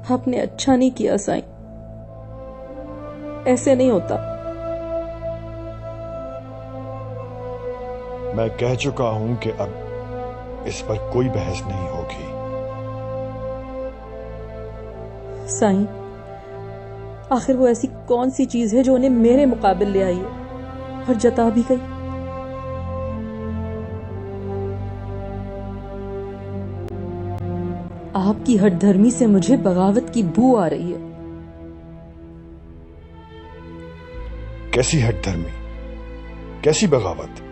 आपने अच्छा नहीं किया साईं, ऐसे नहीं होता। मैं कह चुका हूं कि अब इस पर कोई बहस नहीं होगी। साईं, आखिर वो ऐसी कौन सी चीज है जो उन्हें मेरे मुकाबिल ले आई है और जता भी गई? आपकी हठधर्मी से मुझे बगावत की बू आ रही है। कैसी हठधर्मी, कैसी बगावत?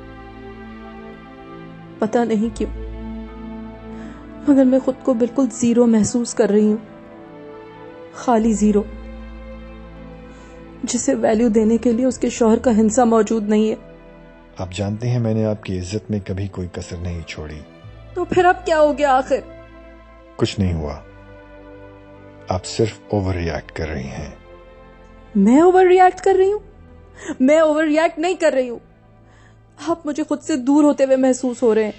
पता नहीं क्यों, मगर मैं खुद को बिल्कुल जीरो महसूस कर रही हूं। खाली जीरो, जिसे वैल्यू देने के लिए उसके शौहर का हिंसा मौजूद नहीं है। आप जानते हैं मैंने आपकी इज्जत में कभी कोई कसर नहीं छोड़ी। तो फिर अब क्या हो गया आखिर? कुछ नहीं हुआ, आप सिर्फ ओवर रिएक्ट कर रही हैं। मैं ओवर रिएक्ट कर रही हूं? मैं ओवर रिएक्ट नहीं कर रही हूं। आप मुझे खुद से दूर होते हुए महसूस हो रहे हैं।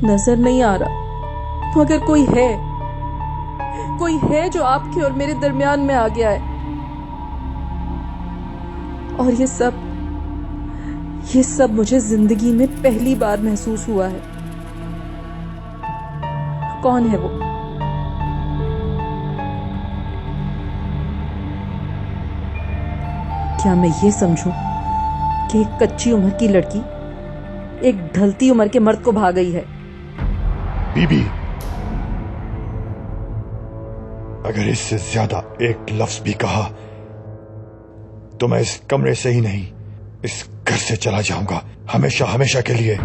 नजर नहीं आ रहा, मगर कोई है जो आपके और मेरे दरमियान में आ गया है। और ये सब मुझे जिंदगी में पहली बार महसूस हुआ है। कौन है वो? क्या मैं ये समझूं कि एक कच्ची उम्र की लड़की एक ढलती उम्र के मर्द को भा गई है? बीबी, अगर इससे ज्यादा एक लफ्ज भी कहा तो मैं इस कमरे से ही नहीं, इस घर से चला जाऊंगा, हमेशा हमेशा के लिए।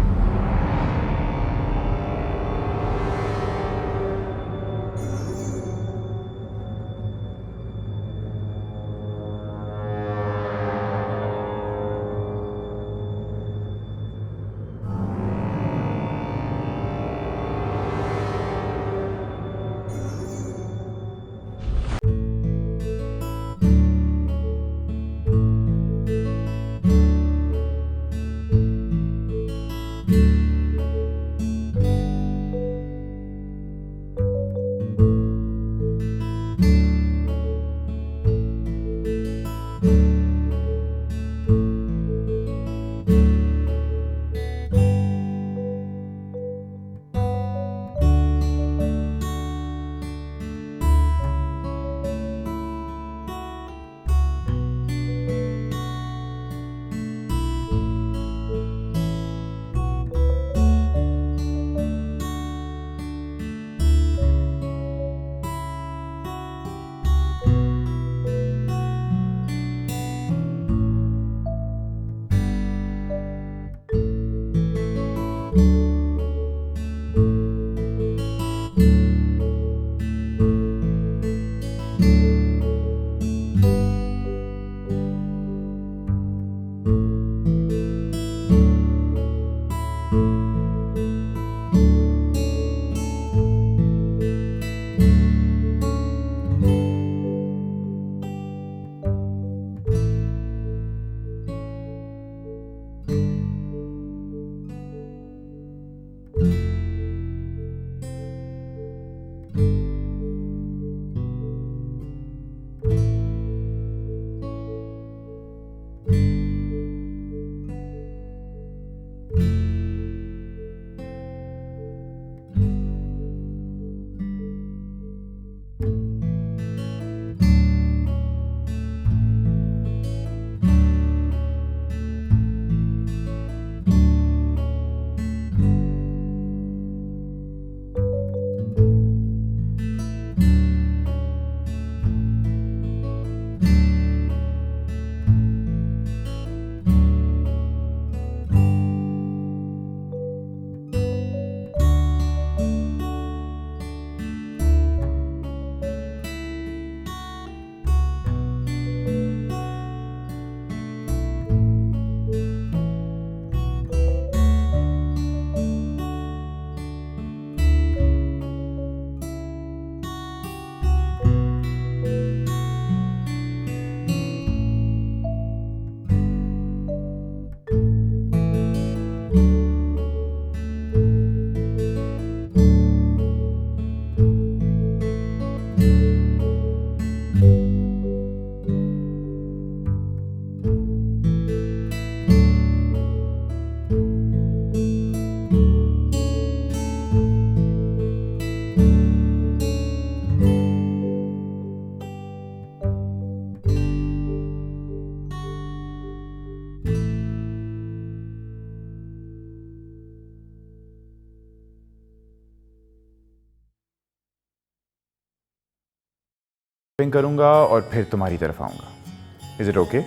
करूंगा और फिर तुम्हारी तरफ आऊंगा। Is it okay?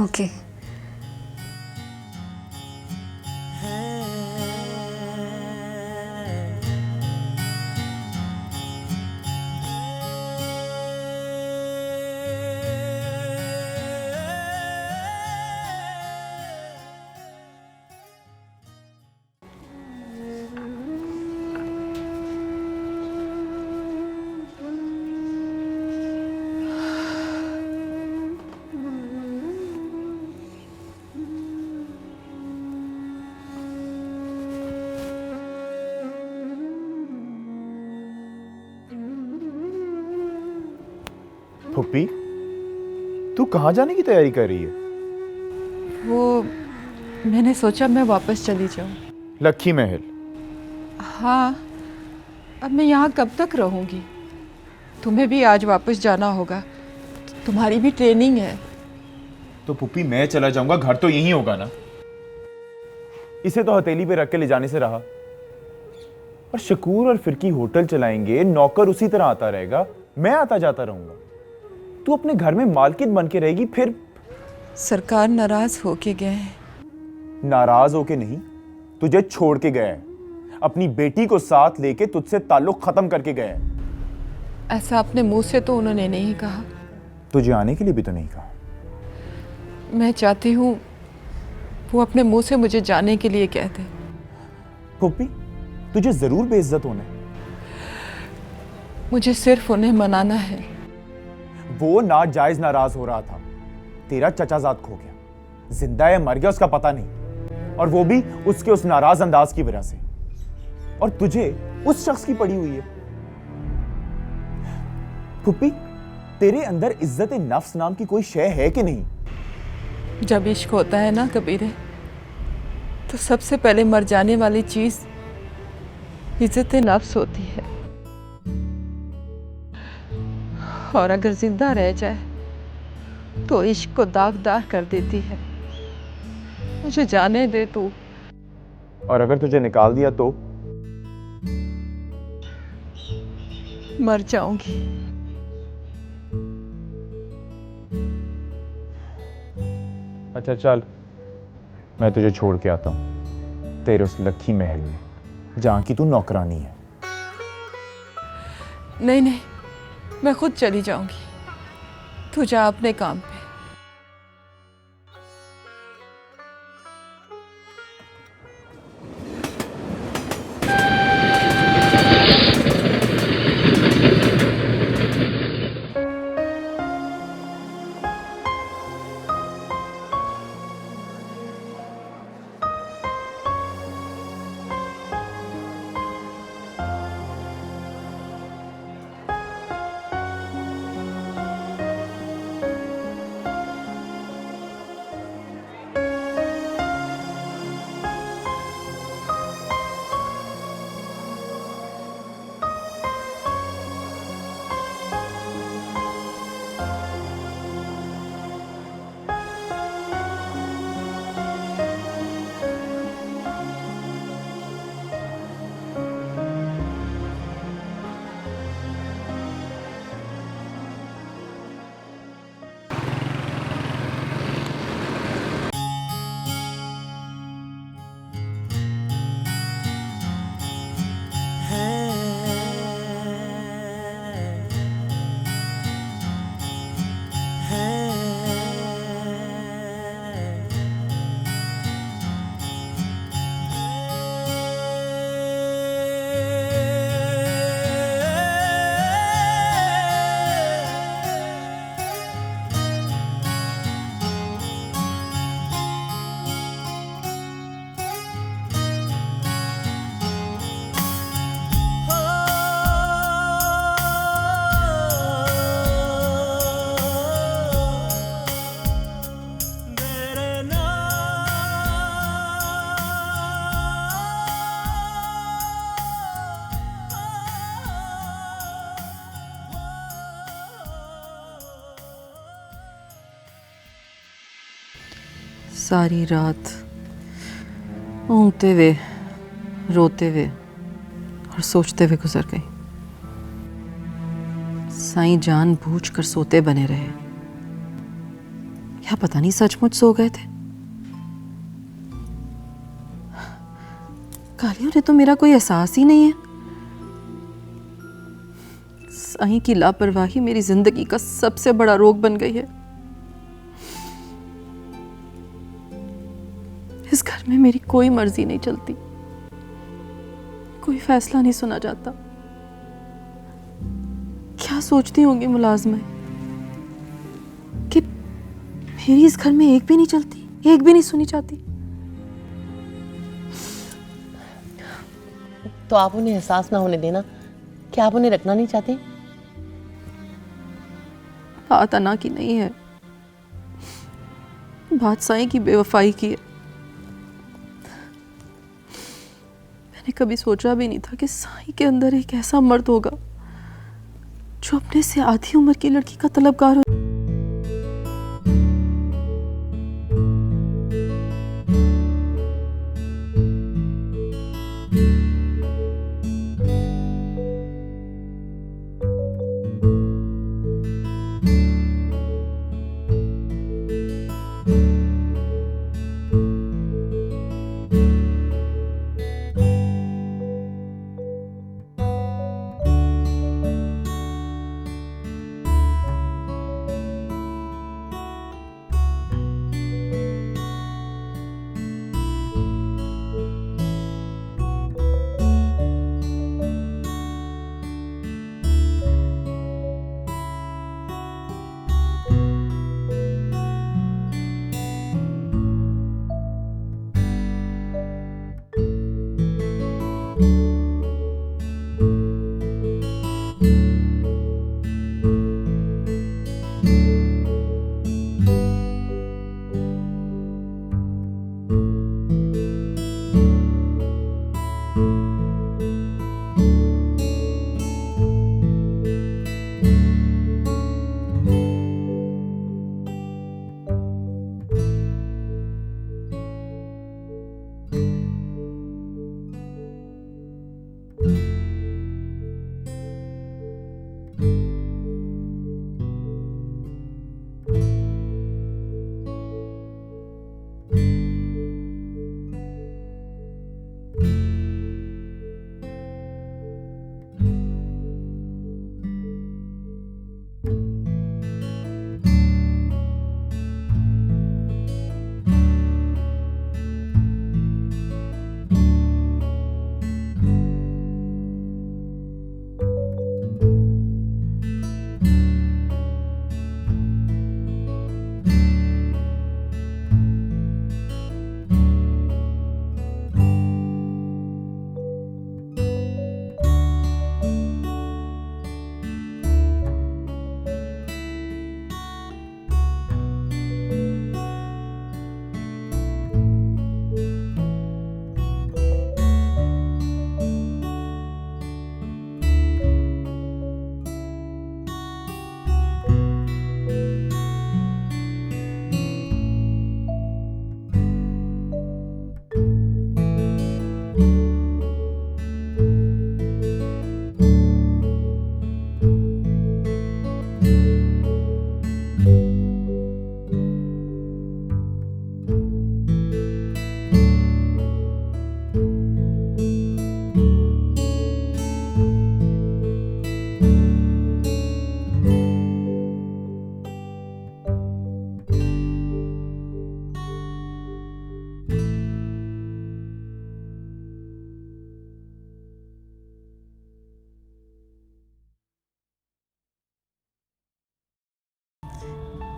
ओके। फुप्पी, तू कहाँ जाने की तैयारी कर रही है? वो मैंने सोचा मैं वापस चली जाऊं। लक्की महल? हाँ, अब मैं यहाँ कब तक रहूँगी? तुम्हें भी आज वापस जाना होगा, तुम्हारी भी ट्रेनिंग है। तो पुप्पी मैं चला जाऊंगा, घर तो यहीं होगा ना? इसे तो हथेली पे रख के ले जाने से रहा। और शकूर और फिरकी होटल चलाएंगे, नौकर उसी तरह आता रहेगा, मैं आता जाता रहूंगा। तू अपने घर में मालकिन बन के रहेगी। फिर सरकार नाराज होके गए हैं। नाराज होके नहीं, तुझे छोड़ के गया है। अपनी बेटी को साथ लेके तुझसे ताल्लुक खत्म करके गया है। ऐसा अपने मुंह से तो उन्होंने नहीं कहा। तुझे आने के लिए भी तो नहीं कहा। मैं चाहती हूँ वो अपने मुंह से मुझे जाने के लिए कह दे। पुप्पी, तुझे जरूर बेइज्जत होना है। मुझे सिर्फ उन्हें मनाना है। वो नाजायज नाराज हो रहा था। तेरा चचाजाद खो गया, जिंदा है मर गया उसका पता नहीं, और वो भी उसके उस नाराज अंदाज की वजह से। और तुझे उस शख्स की पड़ी हुई है। पुप्पी, तेरे अंदर इज्जत नफ्स नाम की कोई शय है कि नहीं? जब इश्क होता है ना कबीरे, तो सबसे पहले मर जाने वाली चीज इज्जत नफ्स होती है। और अगर जिंदा रह जाए तो इश्क को दागदार कर देती है। मुझे जाने दे तू। और अगर तुझे निकाल दिया तो? मर जाऊंगी। अच्छा चल, मैं तुझे छोड़ के आता हूं तेरे उस लक्की महल में, जहां की तू नौकरानी है। नहीं नहीं, मैं खुद चली जाऊंगी। तू जा अपने काम पे। सारी रात ऊँगते हुए, रोते हुए और सोचते हुए गुजर गई। साईं जानबूझकर सोते बने रहे या पता नहीं सचमुच सो गए थे। कालियों ने तो मेरा कोई एहसास ही नहीं है। साईं की लापरवाही मेरी जिंदगी का सबसे बड़ा रोग बन गई है। इस घर में मेरी कोई मर्जी नहीं चलती, कोई फैसला नहीं सुना जाता। क्या सोचती होंगी मुलाजमें कि मेरी इस घर में एक भी नहीं चलती, एक भी नहीं सुनी जाती। तो आप उन्हें एहसास ना होने देना। क्या आप उन्हें रखना नहीं चाहती? बात अना की नहीं है, बात साईं की बेवफाई की है। मैंने कभी सोचा भी नहीं था कि साईं के अंदर एक ऐसा मर्द होगा जो अपने से आधी उम्र की लड़की का तलबगार हो।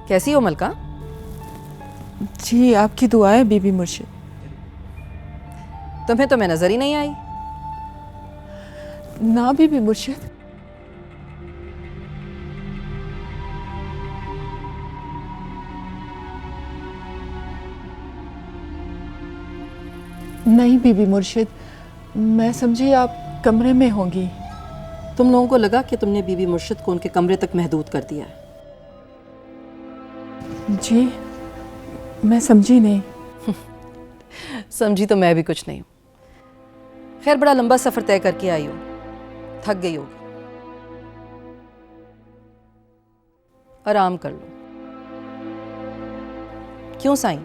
कैसी हो मलका? जी आपकी दुआएं बीबी मुर्शिद। तुम्हें तो मैं नजर ही नहीं आई। ना बीबी मुर्शिद, नहीं बीबी मुर्शिद, मैं समझी आप कमरे में होंगी। तुम लोगों को लगा कि तुमने बीबी मुर्शिद को उनके कमरे तक महदूद कर दिया है। जी मैं समझी नहीं। समझी तो मैं भी कुछ नहीं हूँ। खैर बड़ा लंबा सफ़र तय करके आई हूँ, थक गई होगी, आराम कर लो। क्यों साईं?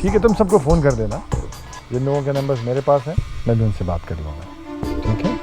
ठीक है, तुम सबको फ़ोन कर देना। जिन लोगों के नंबर्स मेरे पास हैं मैं भी उनसे बात कर लूँगा, ठीक है?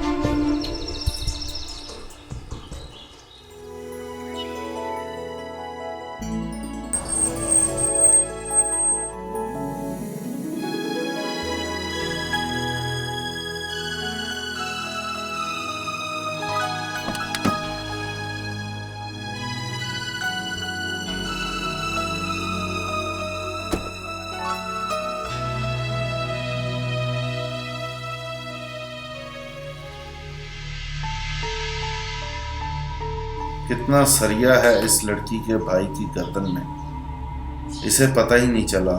कितना सरिया है इस लड़की के भाई की गर्दन में, इसे पता ही नहीं चला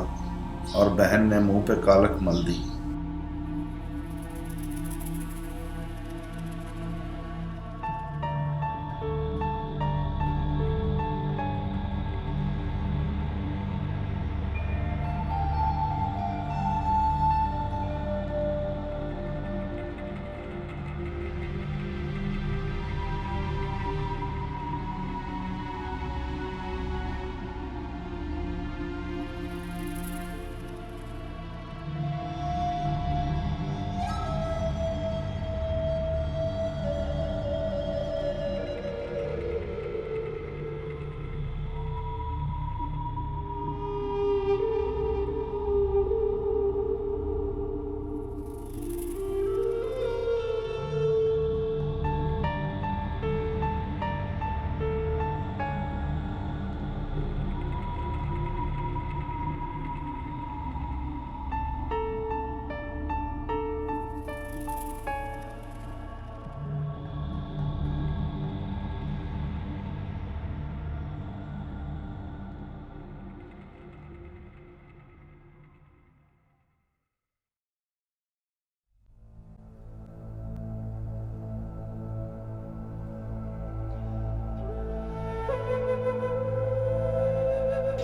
और बहन ने मुंह पे कालक मल दी।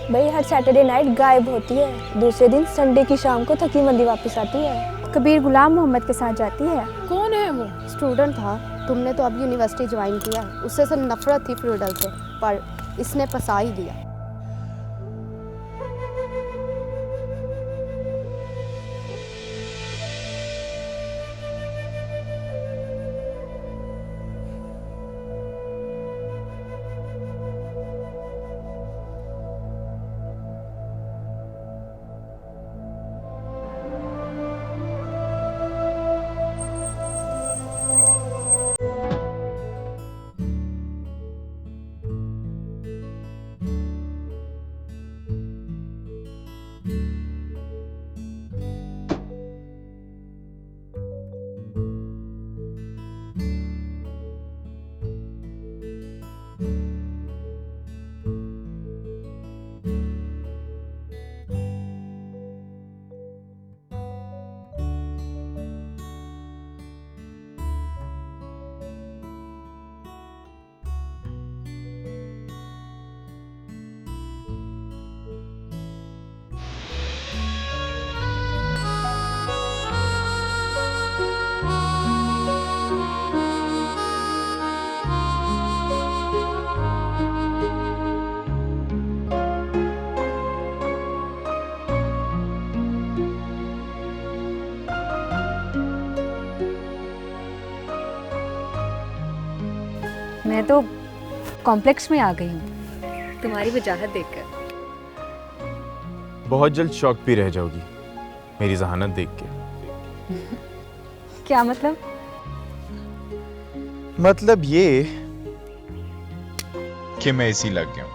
भाई हर सैटरडे नाइट गायब होती है, दूसरे दिन संडे की शाम को थकी मंदी वापस आती है। कबीर गुलाम मोहम्मद के साथ जाती है। कौन है वो? स्टूडेंट था, तुमने तो अभी यूनिवर्सिटी ज्वाइन किया है। उससे सिर्फ नफरत थी फ्रीडल से, पर इसने फंसा ही दिया। मैं तो कॉम्प्लेक्स में आ गई हूँ तुम्हारी वजाहत देखकर। बहुत जल्द शॉक भी रह जाओगी मेरी जहानत देख के। क्या मतलब? मतलब ये कि मैं इसी लग गया हूँ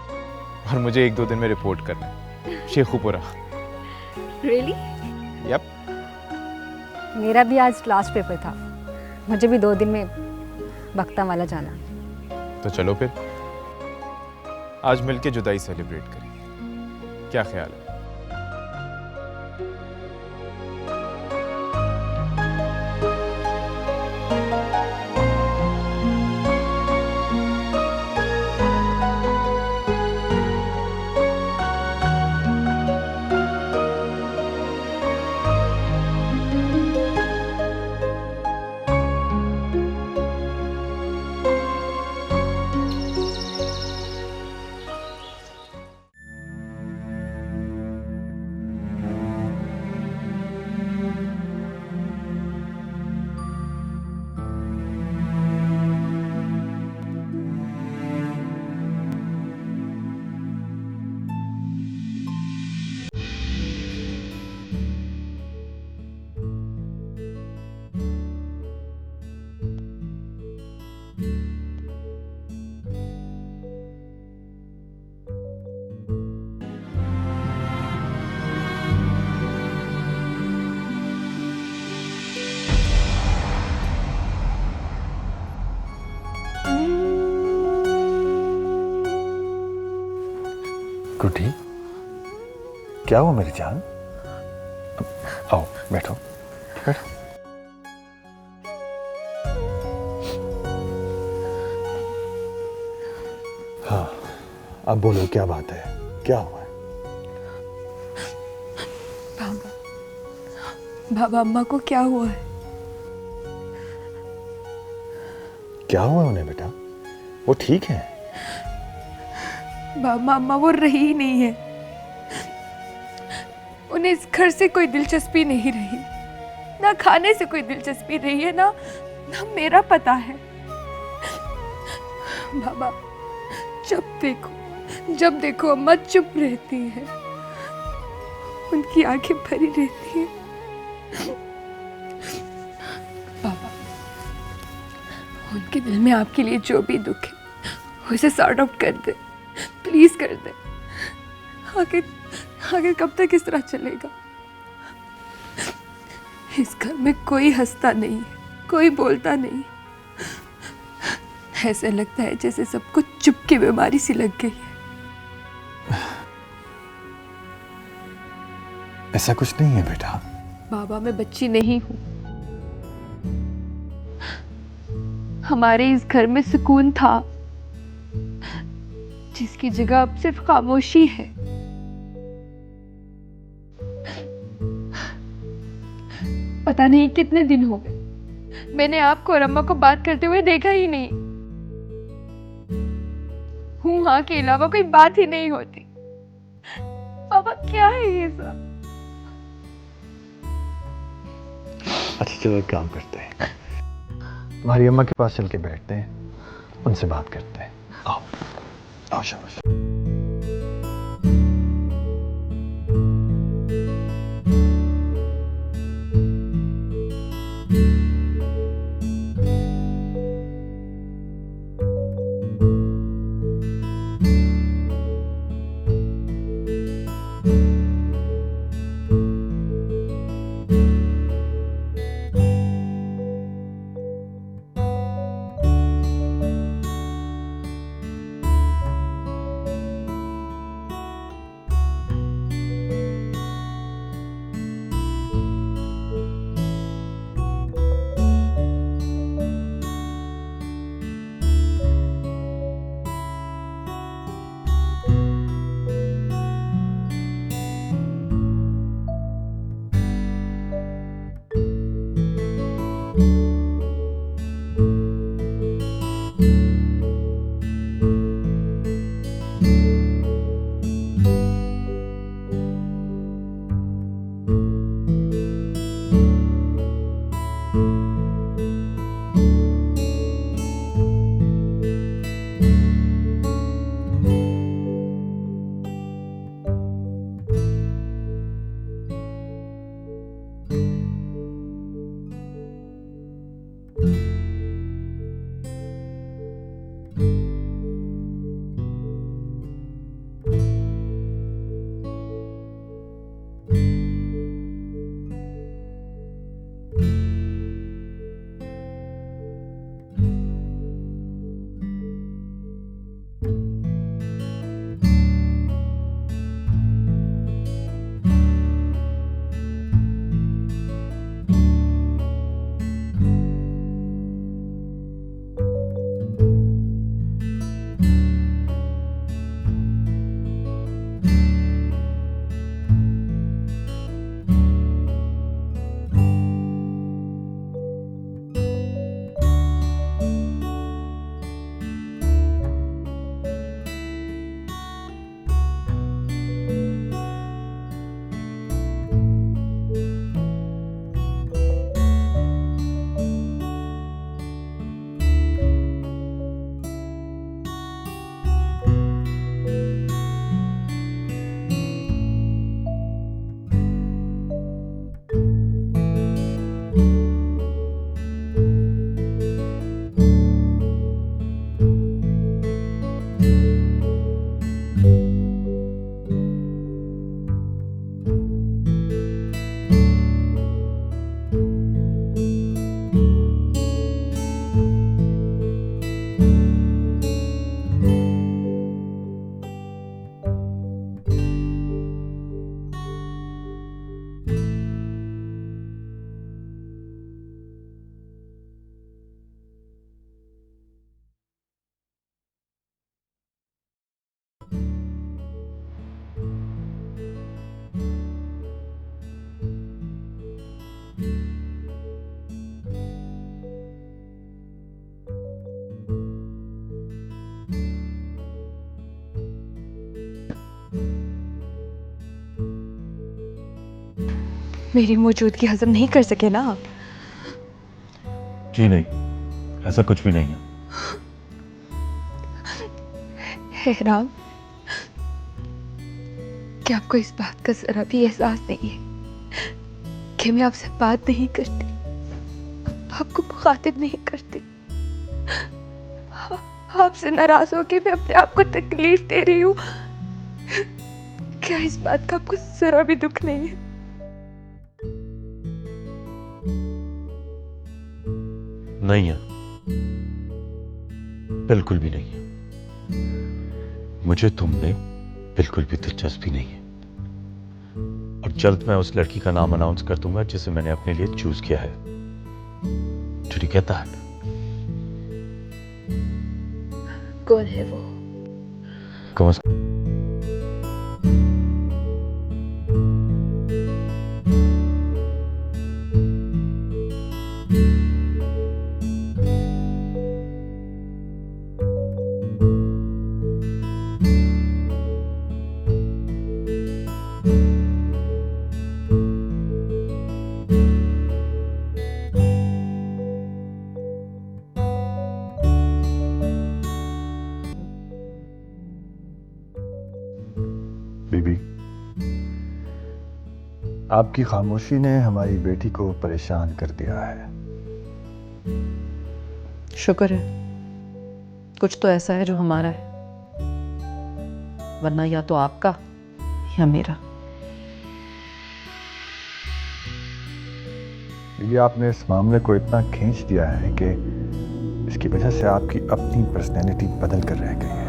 और मुझे 1-2 दिन में रिपोर्ट करना है शेखुपुरा। रियली? यप। मेरा भी आज लास्ट पेपर था, मुझे भी 2 दिन में बख्ता वाला जाना। तो चलो फिर आज मिलके जुदाई सेलिब्रेट करें, क्या ख्याल है? गुड्डी, क्या हुआ मेरी जान? आओ बैठो बैठो। हाँ, अब बोलो क्या बात है, क्या हुआ है? बाबा अम्मा को क्या हुआ है? क्या हुआ उन्हें बेटा? वो ठीक है? बाबा अम्मा वो रही ही नहीं है। उन्हें इस घर से कोई दिलचस्पी नहीं रही, ना खाने से कोई दिलचस्पी रही है, ना मेरा पता है। बाबा जब देखो अम्मा चुप रहती है, उनकी आंखें भरी रहती हैं। बाबा उनके दिल में आपके लिए जो भी दुख है उसे सॉर्ट आउट कर दे, प्लीज कर दे। आखिर कब तक इस तरह चलेगा? इस घर में कोई हंसता नहीं है, कोई बोलता नहीं। ऐसे लगता है जैसे सबको चुप की बीमारी सी लग गई है। ऐसा कुछ नहीं है बेटा। बाबा मैं बच्ची नहीं हूं। हमारे इस घर में सुकून था, जिसकी जगह अब सिर्फ खामोशी है। पता नहीं कितने दिन हो गए मैंने आपको और अम्मा को बात करते हुए देखा ही नहीं। हूँ हाँ के अलावा कोई बात ही नहीं होती। पापा क्या है ये सब? अच्छा चलो एक काम करते हैं, तुम्हारी अम्मा के पास चल के बैठते हैं, उनसे बात करते हैं। आओ आओ शाबाश। मेरी मौजूदगी हजम नहीं कर सके ना आप? जी नहीं, ऐसा कुछ भी नहीं है। हे राम, क्या आपको इस बात का जरा भी एहसास नहीं है कि मैं आपसे बात नहीं करती, आपको मुखातिब नहीं करती, आपसे नाराज होकर मैं अपने आप को तकलीफ दे रही हूँ? क्या इस बात का आपको जरा भी दुख नहीं है? नहीं है, बिल्कुल भी नहीं है। मुझे तुमने बिल्कुल भी दिलचस्पी नहीं है, और जल्द मैं उस लड़की का नाम अनाउंस कर दूंगा जिसे मैंने अपने लिए चूज किया है। Did you get that? कौन है वो? कौन? बीबी, आपकी खामोशी ने हमारी बेटी को परेशान कर दिया है। शुक्र है, कुछ तो ऐसा है जो हमारा है, वरना या तो आपका या मेरा। बीबी, आपने इस मामले को इतना खींच दिया है कि इसकी वजह से आपकी अपनी पर्सनैलिटी बदल कर रह गई है।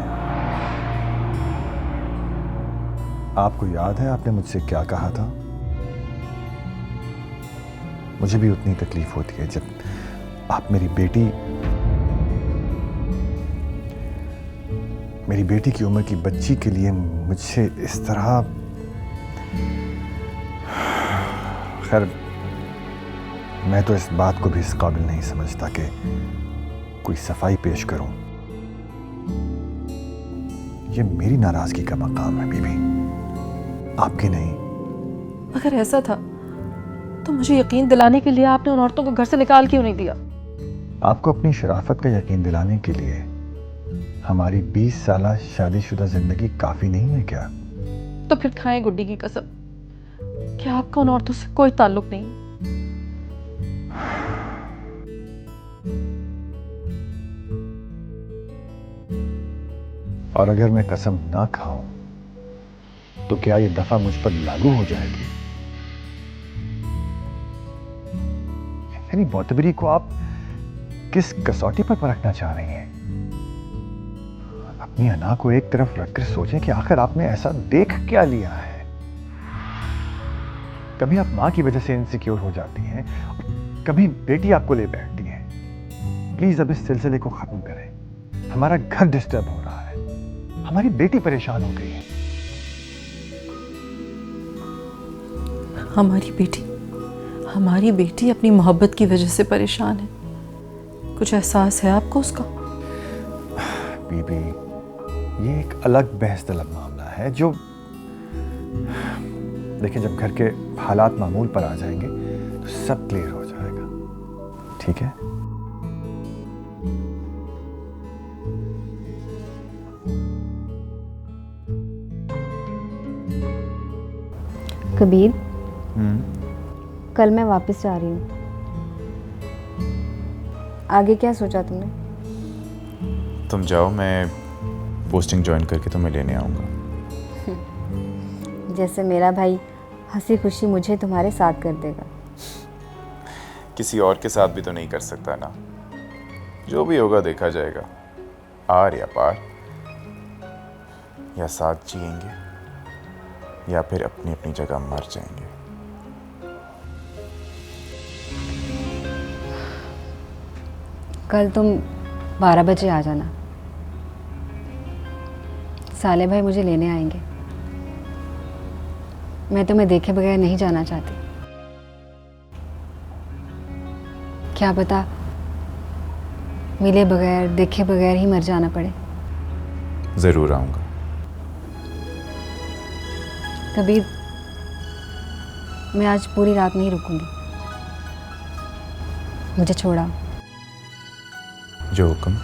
आपको याद है आपने मुझसे क्या कहा था? मुझे भी उतनी तकलीफ होती है जब आप मेरी बेटी की उम्र की बच्ची के लिए मुझसे इस तरह। खैर, मैं तो इस बात को भी इस काबिल नहीं समझता कि कोई सफाई पेश करूं। ये मेरी नाराजगी का मकाम है बीबी, आपकी नहीं। अगर ऐसा था तो मुझे यकीन दिलाने के लिए आपने उन औरतों को घर से निकाल क्यों नहीं दिया? आपको अपनी शराफत का यकीन दिलाने के लिए हमारी 20 साल शादीशुदा जिंदगी काफी नहीं है क्या? तो फिर खाएं गुड्डी की कसम कि आपका उन औरतों से कोई ताल्लुक नहीं। और अगर मैं कसम ना खाऊं तो क्या ये दफा मुझ पर लागू हो जाएगी? यानी मोतबरी को आप किस कसौटी पर परखना चाह रही हैं? अपनी अना को एक तरफ रखकर सोचें कि आखिर आपने ऐसा देख क्या लिया है। कभी आप मां की वजह से इनसिक्योर हो जाती हैं और कभी बेटी आपको ले बैठती है। प्लीज अब इस सिलसिले को खत्म करें। हमारा घर डिस्टर्ब हो रहा है, हमारी बेटी परेशान हो गई है। हमारी बेटी अपनी मोहब्बत की वजह से परेशान है। कुछ एहसास है आपको उसका? बीबी, ये एक अलग बहस तलब मामला है जो, देखिए, जब घर के हालात मामूल पर आ जाएंगे तो सब क्लियर हो जाएगा, ठीक है? कबीर, कल मैं वापस जा रही हूँ। आगे क्या सोचा तुमने? तुम जाओ, मैं पोस्टिंग ज्वाइन करके तुम्हें लेने आऊँगा। जैसे मेरा भाई हंसी खुशी मुझे तुम्हारे साथ कर देगा। किसी और के साथ भी तो नहीं कर सकता ना। जो भी होगा देखा जाएगा, आर या पार, या साथ जिएंगे या फिर अपनी अपनी जगह मर जाएंगे। कल तुम 12 बजे आ जाना। साले भाई मुझे लेने आएंगे। मैं तुम्हें देखे बगैर नहीं जाना चाहती। क्या पता मिले बगैर, देखे बगैर ही मर जाना पड़े। जरूर आऊंगा। कबीर, मैं आज पूरी रात नहीं रुकूंगी। मुझे छोड़ा। जो हुक्म।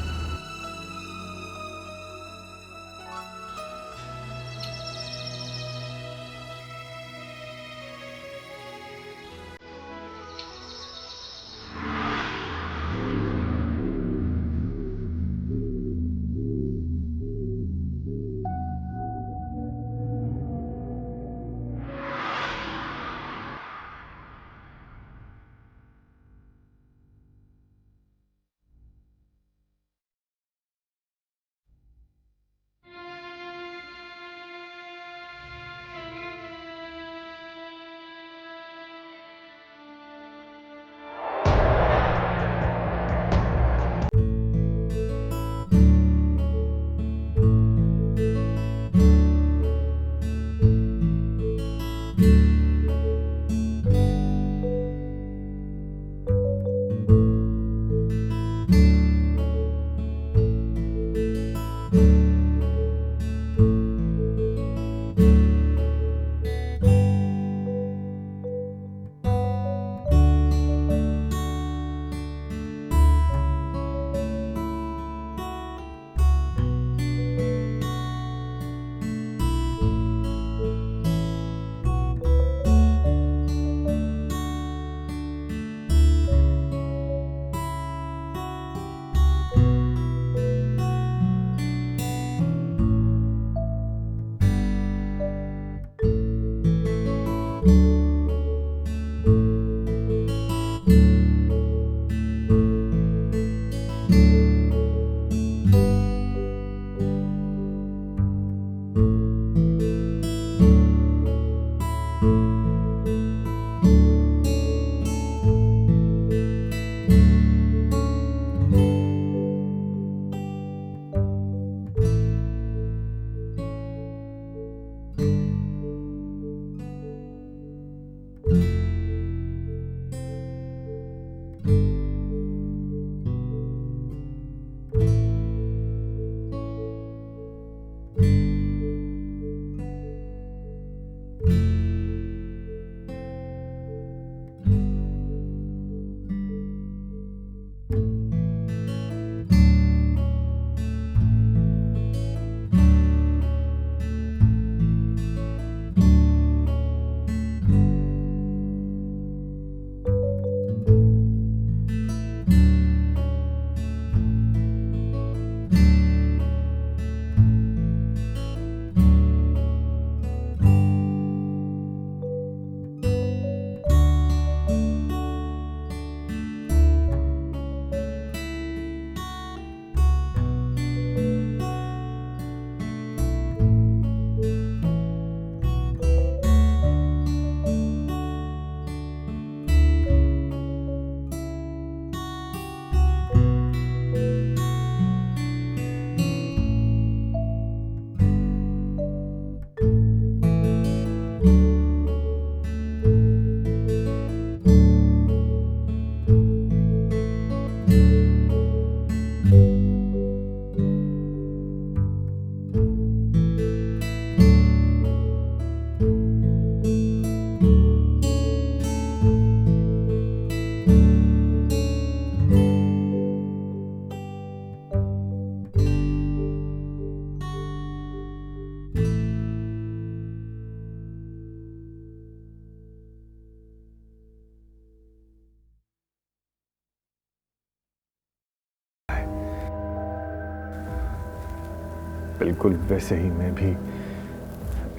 बिल्कुल वैसे ही मैं भी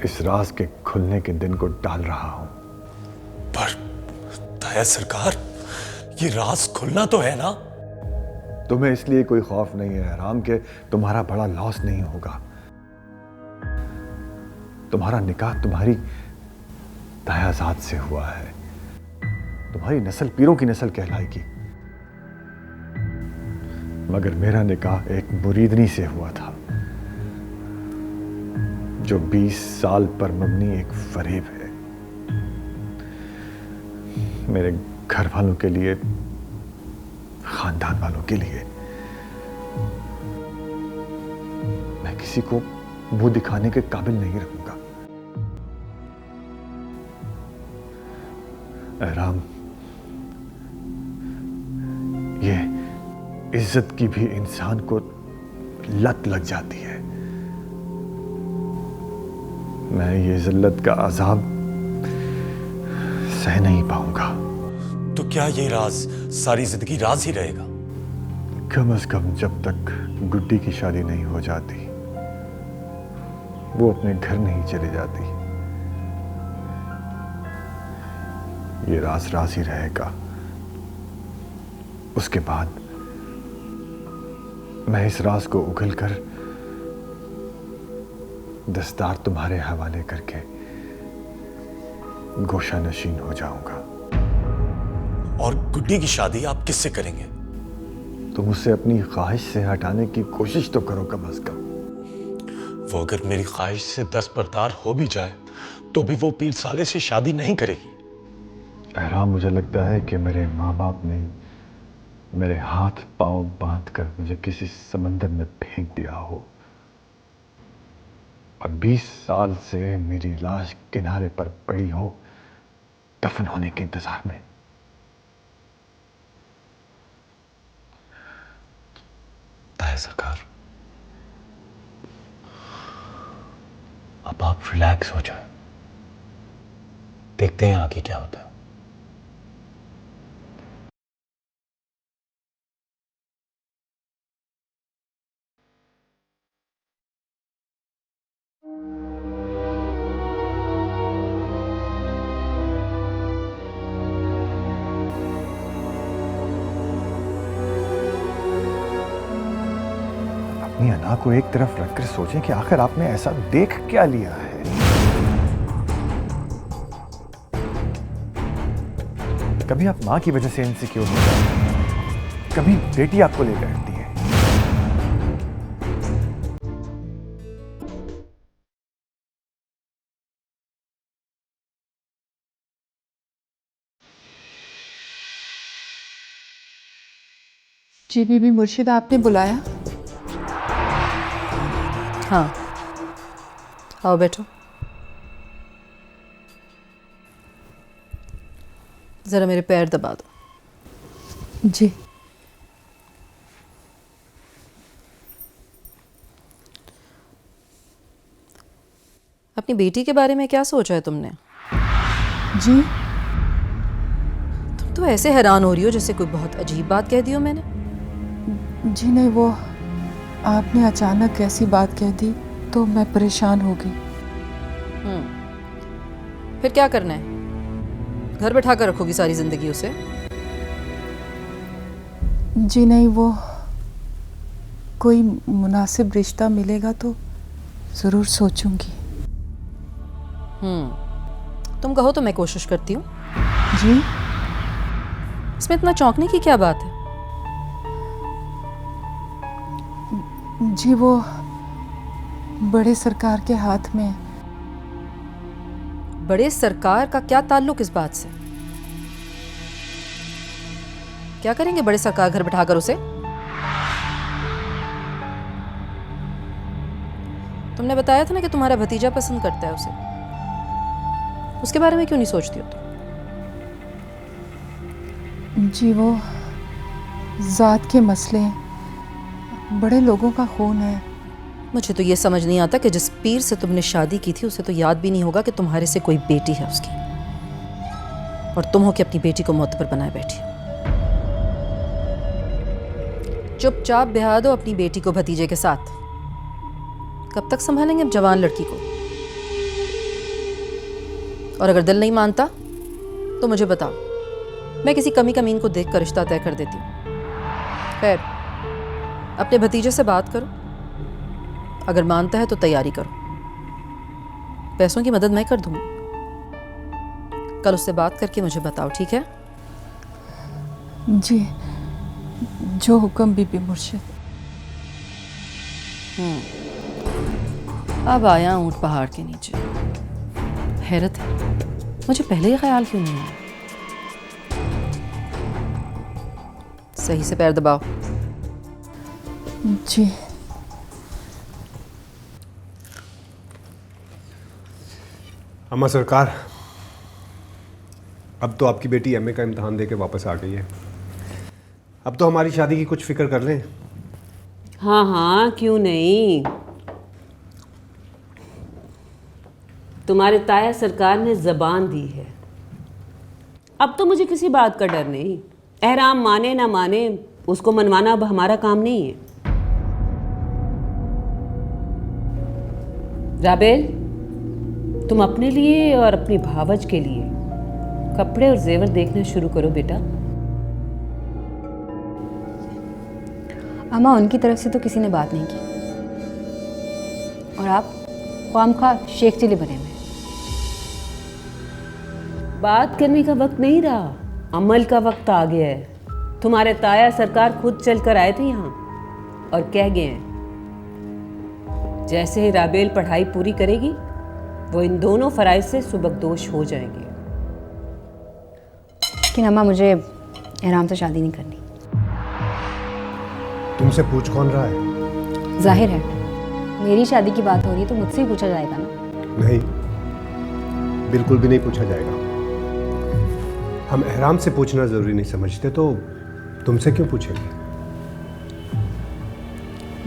इस राज के खुलने के दिन को टाल रहा हूं। पर दया सरकार, ये राज खुलना तो है ना? तुम्हें इसलिए कोई खौफ नहीं है राम के तुम्हारा बड़ा लॉस नहीं होगा। तुम्हारा निकाह तुम्हारी दयाजाद से हुआ है। तुम्हारी नस्ल पीरों की नस्ल कहलाएगी। मगर मेरा निकाह एक मुरीदनी से हुआ था, जो 20 साल पर मबनी एक फरेब है। मेरे घर वालों के लिए, खानदान वालों के लिए मैं किसी को मुंह दिखाने के काबिल नहीं रहूंगा। एहराम, ये इज्जत की भी इंसान को लत लग जाती है। मैं ये जिल्लत का अजाब सह नहीं पाऊंगा। तो क्या ये राज सारी जिंदगी राज ही रहेगा? कम से कम जब तक गुड्डी की शादी नहीं हो जाती, वो अपने घर नहीं चली जाती, ये राज राज ही रहेगा। उसके बाद मैं इस राज को उगलकर दस्तार तुम्हारे हवाले करके गोशा नशीन हो जाऊंगा। और गुड्डी की शादी आप किससे करेंगे? तुम उसे अपनी ख्वाहिश से हटाने की कोशिश तो करो कम से कम। वो अगर मेरी ख्वाहिश से 10 बरदार हो भी जाए तो भी वो पीर साले से शादी नहीं करेगी। एहराम, मुझे लगता है कि मेरे माँ बाप ने मेरे हाथ पांव बांधकर मुझे किसी समंदर में फेंक दिया हो और 20 साल से मेरी लाश किनारे पर पड़ी हो दफन होने के इंतजार में। सरकार, अब आप रिलैक्स हो जाए, देखते हैं आगे क्या होता है। अपनी अना को एक तरफ रखकर सोचें कि आखिर आपने ऐसा देख क्या लिया है। कभी आप मां की वजह से इनसिक्योर हो जाते हैं, कभी बेटी आपको ले बैठती है। जी बीबी मुर्शिद, आपने बुलाया? हाँ, आओ बैठो। जरा मेरे पैर दबा दो। जी। अपनी बेटी के बारे में क्या सोचा है तुमने? जी, तुम तो ऐसे हैरान हो रही हो जैसे कोई बहुत अजीब बात कह दी हो मैंने। जी नहीं, वो आपने अचानक ऐसी बात कह दी तो मैं परेशान हो गई। फिर क्या करना है? घर बैठा कर रखोगी सारी जिंदगी उसे? जी नहीं, वो कोई मुनासिब रिश्ता मिलेगा तो जरूर सोचूंगी। तुम कहो तो मैं कोशिश करती हूँ। जी? इसमें इतना चौंकने की क्या बात है? जी, वो बड़े सरकार के हाथ में। बड़े सरकार का क्या ताल्लुक इस बात से? क्या करेंगे बड़े सरकार घर बिठाकर उसे? तुमने बताया था ना कि तुम्हारा भतीजा पसंद करता है उसे। उसके बारे में क्यों नहीं सोचती हो तुम? जी, वो जात के मसले हैं, बड़े लोगों का खून है। मुझे तो ये समझ नहीं आता कि जिस पीर से तुमने शादी की थी उसे तो याद भी नहीं होगा कि तुम्हारे से कोई बेटी है उसकी, और तुम हो कि अपनी बेटी को मोतबर बनाए बैठी। चुपचाप ब्याह दो अपनी बेटी को भतीजे के साथ। कब तक संभालेंगे अब जवान लड़की को? और अगर दिल नहीं मानता तो मुझे बताओ, मैं किसी कमी कमीन को देखकर रिश्ता तय कर देती हूँ। खैर, अपने भतीजे से बात करो, अगर मानता है तो तैयारी करो। पैसों की मदद मैं कर दूंगी। कल उससे बात करके मुझे बताओ, ठीक है? जी, जो हुक्म बीबी मुर्शिद। अब आया ऊंट पहाड़ के नीचे। हैरत है, मुझे पहले ही ख्याल क्यों नहीं आया? सही से पैर दबाओ। जी। अम्मा सरकार, अब तो आपकी बेटी एमए का इम्तहान दे के वापस आ गई है। अब तो हमारी शादी की कुछ फिक्र कर लें। हाँ हाँ, क्यों नहीं। तुम्हारे ताया सरकार ने ज़बान दी है, अब तो मुझे किसी बात का डर नहीं। एहराम माने ना माने, उसको मनवाना अब हमारा काम नहीं है। राबेल, तुम अपने लिए और अपनी भावज के लिए कपड़े और जेवर देखना शुरू करो बेटा। अम्मा, उनकी तरफ से तो किसी ने बात नहीं की, और आप ख्वामखा शेख चिली बने में। बात करने का वक्त नहीं रहा, अमल का वक्त आ गया है। तुम्हारे ताया सरकार खुद चल कर आए थे यहाँ और कह गए हैं जैसे ही राबेल पढ़ाई पूरी करेगी वो इन दोनों फराइज से सुबकदोश हो जाएंगे। लेकिन अम्मा, मुझे एहराम से शादी नहीं करनी। तुमसे पूछ कौन रहा है? जाहिर है मेरी शादी की बात हो रही है तो मुझसे ही पूछा जाएगा ना। नहीं, बिल्कुल भी नहीं पूछा जाएगा। हम एहराम से पूछना जरूरी नहीं समझते, तो तुमसे क्यों पूछेंगे?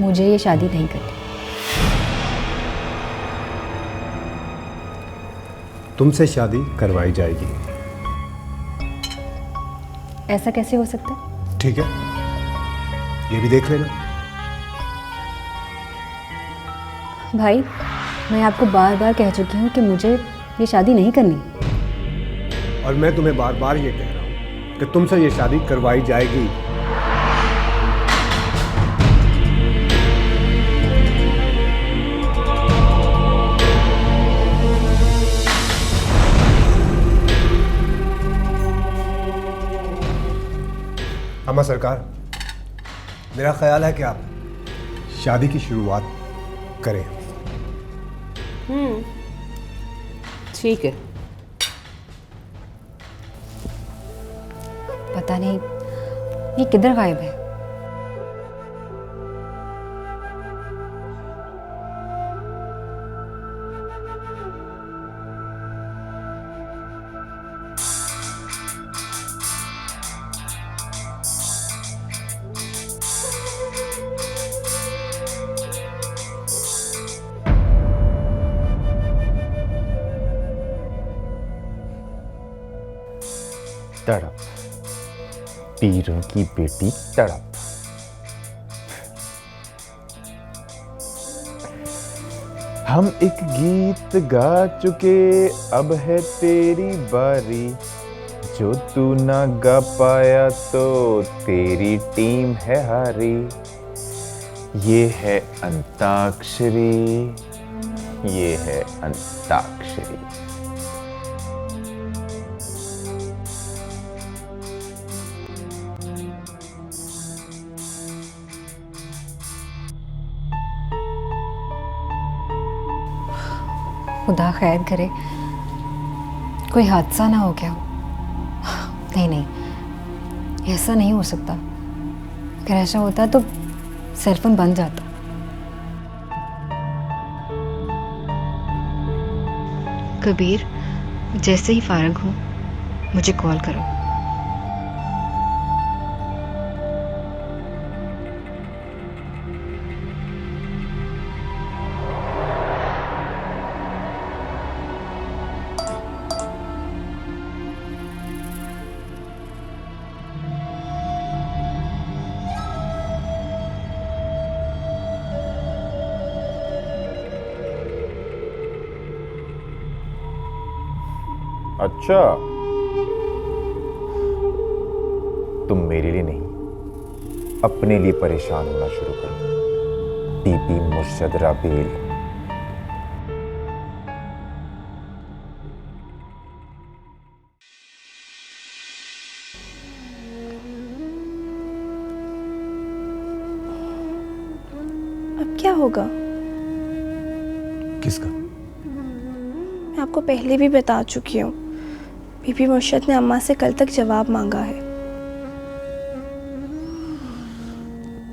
मुझे ये शादी नहीं करनी। तुमसे शादी करवाई जाएगी। ऐसा कैसे हो सकता है? ठीक है, ये भी देख लेना। भाई, मैं आपको बार बार कह चुकी हूँ कि मुझे ये शादी नहीं करनी, और मैं तुम्हें बार बार ये कह रहा हूँ कि तुमसे ये शादी करवाई जाएगी। अम्मा सरकार, मेरा ख्याल है कि आप शादी की शुरुआत करें। ठीक है। पता नहीं ये किधर गायब है। तड़प, पीरों की बेटी तड़प। हम एक गीत गा चुके, अब है तेरी बारी। जो तू ना गा पाया तो तेरी टीम है हारी। ये है अंताक्षरी, ये है अंताक्षरी। खुदा खैर करे कोई हादसा ना हो गया हो। नहीं नहीं, ऐसा नहीं हो सकता। अगर ऐसा होता तो सेलफोन बंद जाता। कबीर, जैसे ही फारग हो मुझे कॉल करो। अच्छा, तुम मेरे लिए नहीं, अपने लिए परेशान होना शुरू करो। बीबी मुर्शद राबेल। अब क्या होगा? किसका? मैं आपको पहले भी बता चुकी हूँ, बीबी मुर्शद ने अम्मा से कल तक जवाब मांगा है।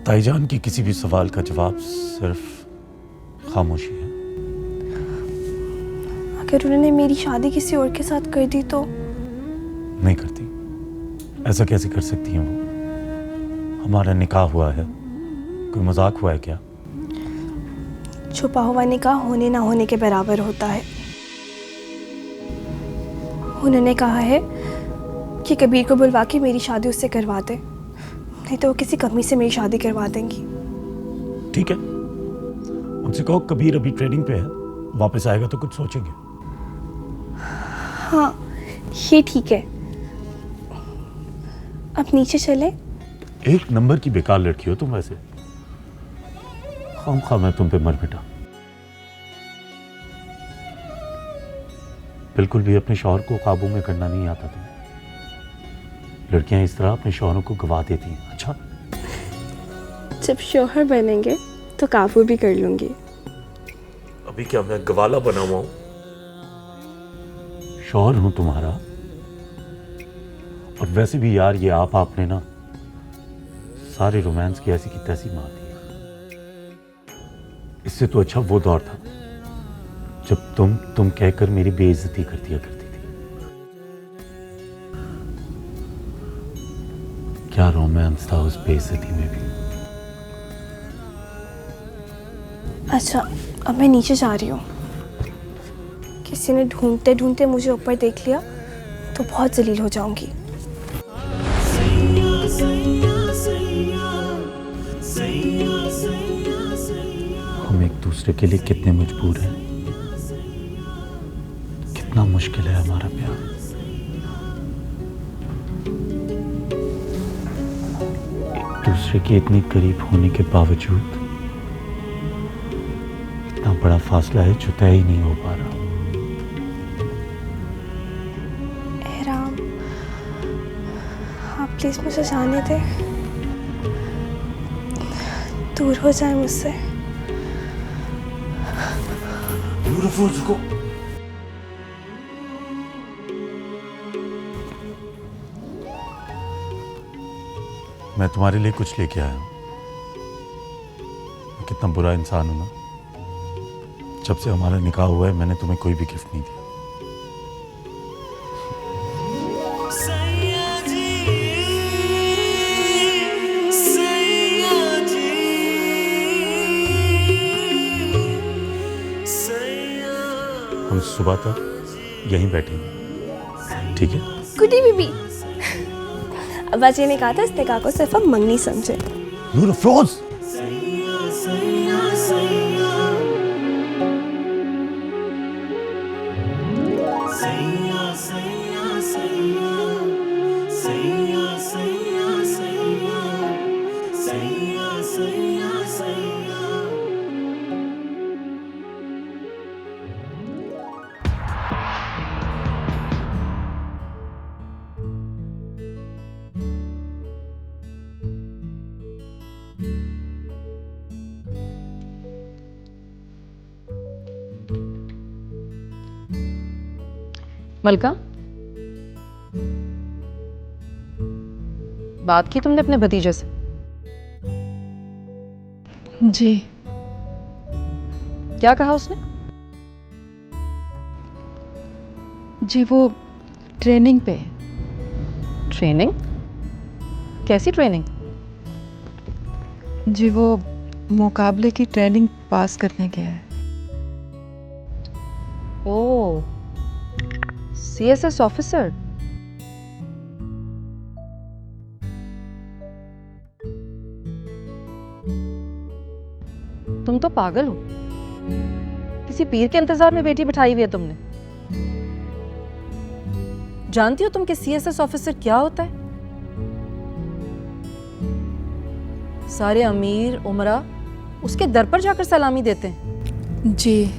ताईजान के किसी भी सवाल का जवाब सिर्फ खामोशी है। अगर उन्होंने मेरी शादी किसी और के साथ कर दी तो नहीं करती। ऐसा कैसे कर सकती हैं वो? हमारा निकाह हुआ है, कोई मजाक हुआ है क्या? छुपा हुआ निकाह होने ना होने के बराबर होता है। उन्होंने कहा है कि कबीर को बुलवा के मेरी शादी उससे करवा दे, नहीं तो वो किसी कमी से मेरी शादी करवा देंगी। ठीक है, उनसे कहो कबीर अभी ट्रेनिंग पे है, वापस आएगा तो कुछ सोचेंगे। हाँ ये ठीक है, अब नीचे चले। एक नंबर की बेकार लड़की हो तुम वैसे, खामखा मैं तुम पे मर मिटा। बिल्कुल भी अपने शौहर को काबू में करना नहीं आता तुम्हें। लड़कियां इस तरह अपने शौहरों को गवा देती हैं। अच्छा, जब शौहर बनेंगे तो काबू भी कर लूंगी। अभी क्या मैं गवाला बना हुआ हूं? शौहर हूं तुम्हारा। और वैसे भी यार ये आपने ना सारे रोमांस की ऐसी की तैसी मार दी। इससे तो अच्छा वो दौर था जब तुम कहकर मेरी बेइज्जती कर दिया करती थी। क्या रोमांस था उस बेइज्जती में भी। अच्छा अब मैं नीचे जा रही हूँ। किसी ने ढूंढते ढूंढते मुझे ऊपर देख लिया तो बहुत जलील हो जाऊंगी। हम एक दूसरे के लिए कितने मजबूर हैं, कितना मुश्किल है हमारा प्यार। एक दूसरे के इतनी करीब होने के बावजूद इतना बड़ा फासला है जो तय ही नहीं हो पा रहा। एहराम, आप प्लीज मुझे जाने दे, दूर हो जाए मुझसे। रुको, मैं तुम्हारे लिए कुछ लेके आया हूं। मैं कितना बुरा इंसान हूं ना, जब से हमारा निकाह हुआ है मैंने तुम्हें कोई भी गिफ्ट नहीं दिया। हम सुबह तक यहीं बैठेंगे, ठीक है? गुडी बीबी, अब्बा जी ने कहा था इस्तेका को सिर्फ हम मंगनी समझे। नूर अफरोज, मलका, बात की तुमने अपने भतीजे से? जी। क्या कहा उसने? जी वो ट्रेनिंग पे। ट्रेनिंग? कैसी ट्रेनिंग? जी वो मुकाबले की ट्रेनिंग पास करने गया है। ओह, सीएसएस ऑफिसर। तुम तो पागल हो। किसी पीर के इंतजार में बेटी बिठाई हुई है तुमने। जानती हो तुम कि सीएसएस ऑफिसर क्या होता है? सारे अमीर उमरा उसके दर पर जाकर सलामी देते हैं। जी।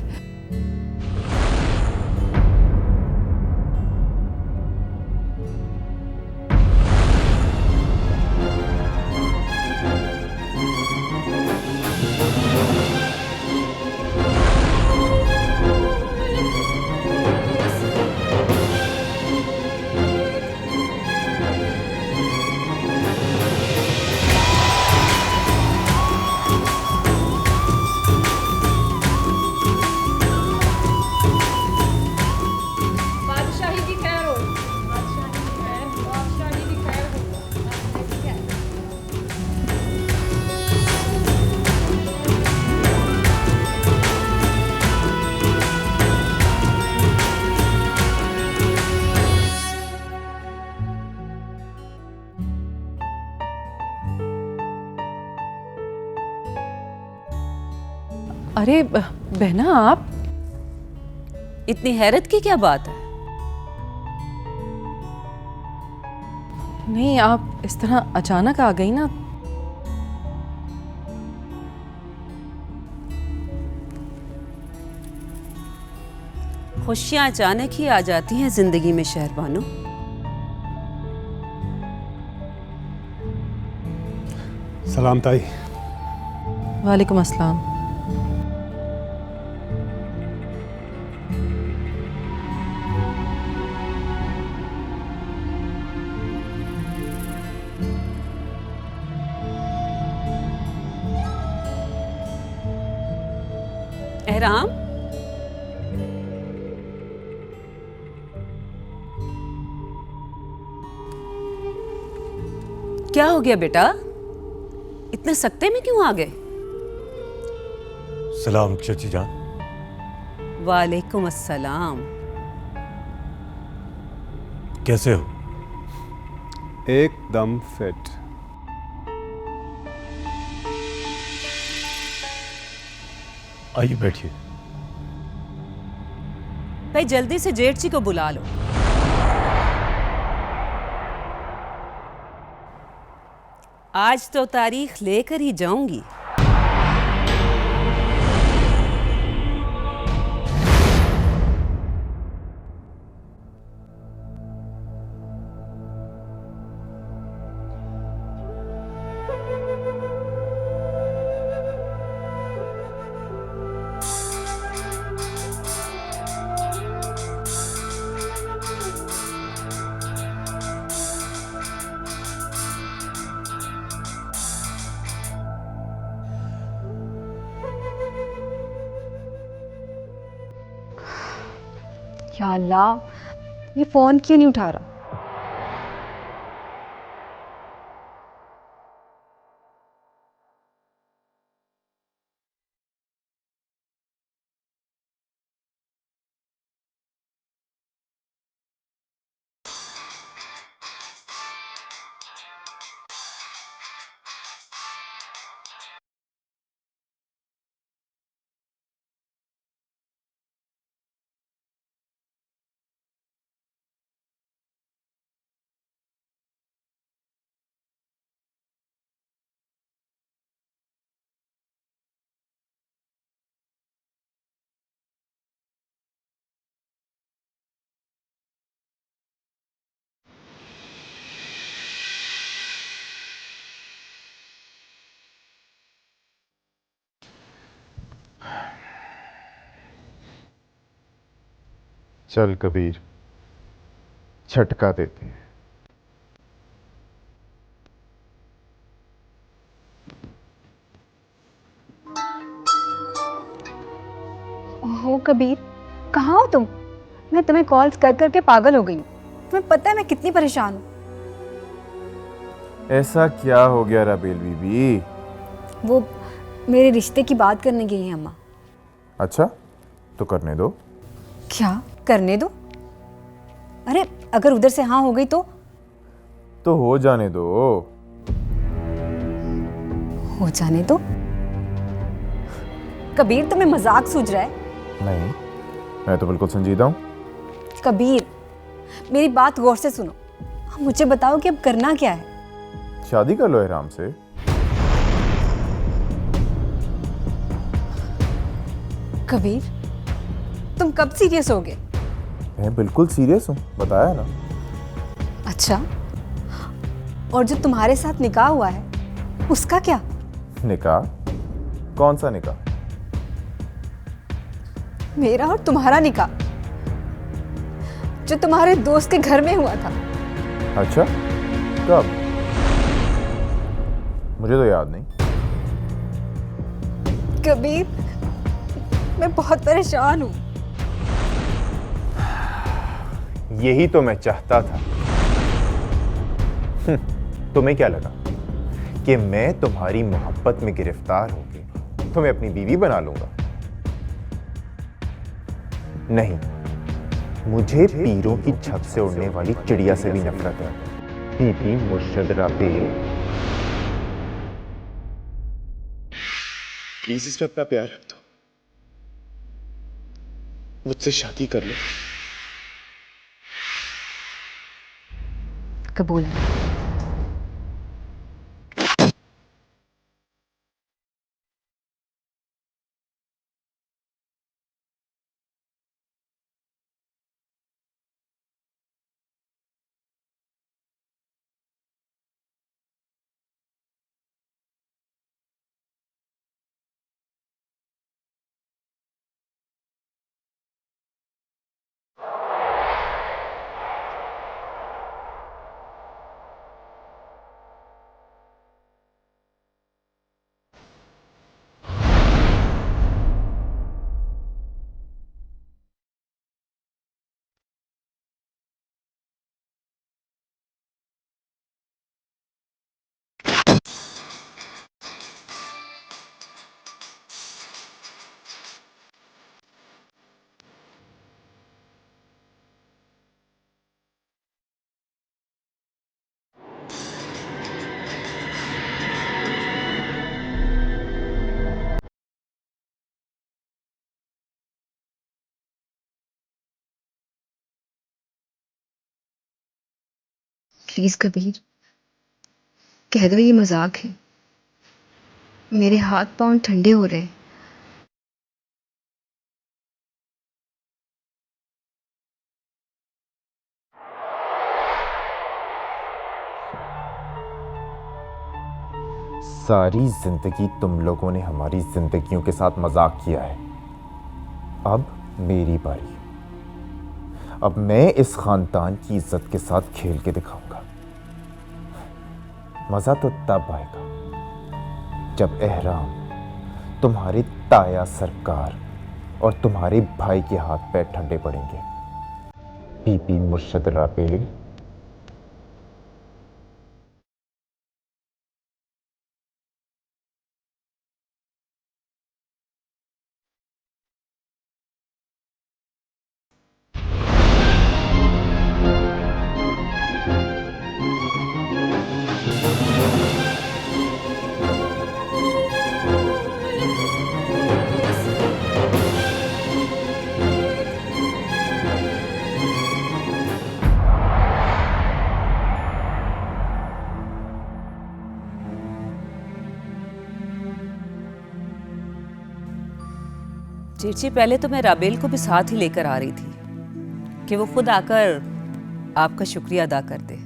अरे बहना, आप इतनी हैरत की क्या बात है? नहीं, आप इस तरह अचानक आ गई ना। खुशियां अचानक ही आ जाती हैं जिंदगी में शहरबानो। सलाम ताई। वालेकुम अस्सलाम। एहराम, क्या हो गया बेटा? इतने सख्ते में क्यों आ गए? सलाम चाची जान। वालेकुम अस्सलाम। कैसे हो? एकदम फिट। आइए बैठिए। भाई जल्दी से जेठ जी को बुला लो। आज तो तारीख लेकर ही जाऊंगी। या अल्लाह, ये फोन क्यों नहीं उठा रहा? चल कबीर, झटका देते हैं। ओहो कबीर, कहाँ हो तुम? मैं तुम्हें कॉल्स कर करके पागल हो गई हूँ। तुम्हें पता है मैं कितनी परेशान हूँ। ऐसा क्या हो गया राबेल बीबी? वो मेरे रिश्ते की बात करने गई हैं अम्मा। अच्छा, तो करने दो। क्या करने दो? अरे अगर उधर से हाँ हो गई तो हो जाने दो। हो जाने दो? कबीर तुम्हें मजाक सूझ रहा है? नहीं, मैं तो बिल्कुल संजीदा हूँ। कबीर मेरी बात गौर से सुनो। मुझे बताओ कि अब करना क्या है? शादी कर लो एहराम से। कबीर तुम कब सीरियस हो गए? मैं बिल्कुल सीरियस हूँ, बताया ना। अच्छा, और जो तुम्हारे साथ निकाह हुआ है उसका क्या? निकाह? कौन सा निकाह? मेरा और तुम्हारा निकाह, जो तुम्हारे दोस्त के घर में हुआ था। अच्छा, कब? मुझे तो याद नहीं। कबीर मैं बहुत परेशान हूँ। यही तो मैं चाहता था। तुम्हें क्या लगा कि मैं तुम्हारी मोहब्बत में गिरफ्तार होकर तुम्हें अपनी बीवी बना लूंगा? नहीं, मुझे तीरों की छत से उड़ने वाली चिड़िया से भी नफरत है। बीबी मुर्शद राबेल, प्लीज इस पे अपना प्यार रख दो। मुझसे शादी कर लो। कबूल है। प्लीज कबीर, कह दो ये मजाक है। मेरे हाथ पांव ठंडे हो रहे हैं। सारी जिंदगी तुम लोगों ने हमारी जिंदगियों के साथ मजाक किया है। अब मेरी बारी। अब मैं इस खानदान की इज्जत के साथ खेल के दिखाऊंगा। मजा तो तब आएगा जब एहराम तुम्हारी ताया सरकार और तुम्हारे भाई के हाथ पैर ठंडे पड़ेंगे। बीबी मुर्शद राबेल। चीची, पहले तो मैं राबेल को भी साथ ही लेकर आ रही थी कि वो खुद आकर आपका शुक्रिया अदा कर दे।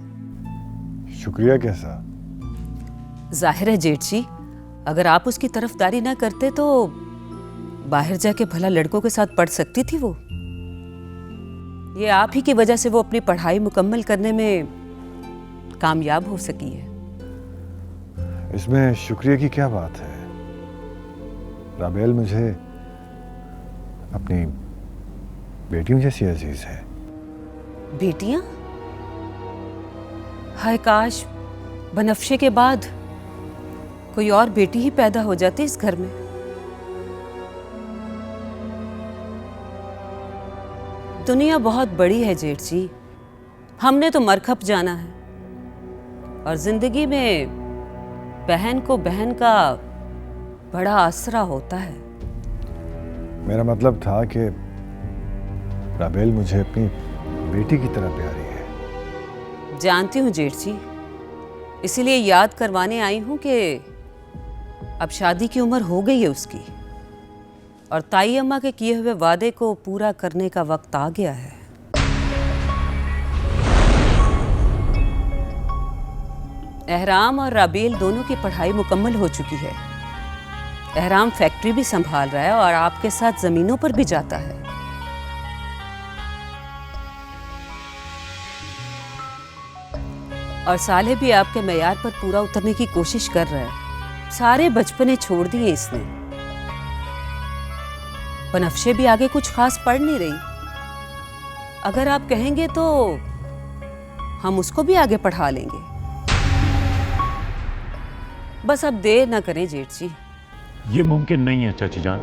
शुक्रिया कैसा? जाहिर है जेठ जी, अगर आप उसकी तरफदारी ना करते तो बाहर जाके भला लड़कों के साथ पढ़ सकती थी वो। ये आप ही की वजह से वो अपनी पढ़ाई मुकम्मल करने में कामयाब हो सकी है। इसमें शुक्रिया की क्या बात है? राबेल मुझे अपनी बेटियों जैसी अजीज है। बेटियां? हाय काश बनफ्शे के बाद कोई और बेटी ही पैदा हो जाती इस घर में। दुनिया बहुत बड़ी है जेठ जी, हमने तो मरखप जाना है और जिंदगी में बहन को बहन का बड़ा आसरा होता है। मेरा मतलब था कि राबेल मुझे अपनी बेटी की तरह प्यारी है। जानती हूँ जेठ जी, इसीलिए याद करवाने आई हूँ कि अब शादी की उम्र हो गई है उसकी और ताई अम्मा के किए हुए वादे को पूरा करने का वक्त आ गया है। एहराम और राबेल दोनों की पढ़ाई मुकम्मल हो चुकी है। एहराम फैक्ट्री भी संभाल रहा है और आपके साथ जमीनों पर भी जाता है। और साले भी आपके मेयार पर पूरा उतरने की कोशिश कर रहा है। सारे बचपने छोड़ दिए इसने। बनफ्शे भी आगे कुछ खास पढ़ नहीं रही। अगर आप कहेंगे तो हम उसको भी आगे पढ़ा लेंगे। बस अब देर ना करें जेठ जी। ये मुमकिन नहीं है चाची जान।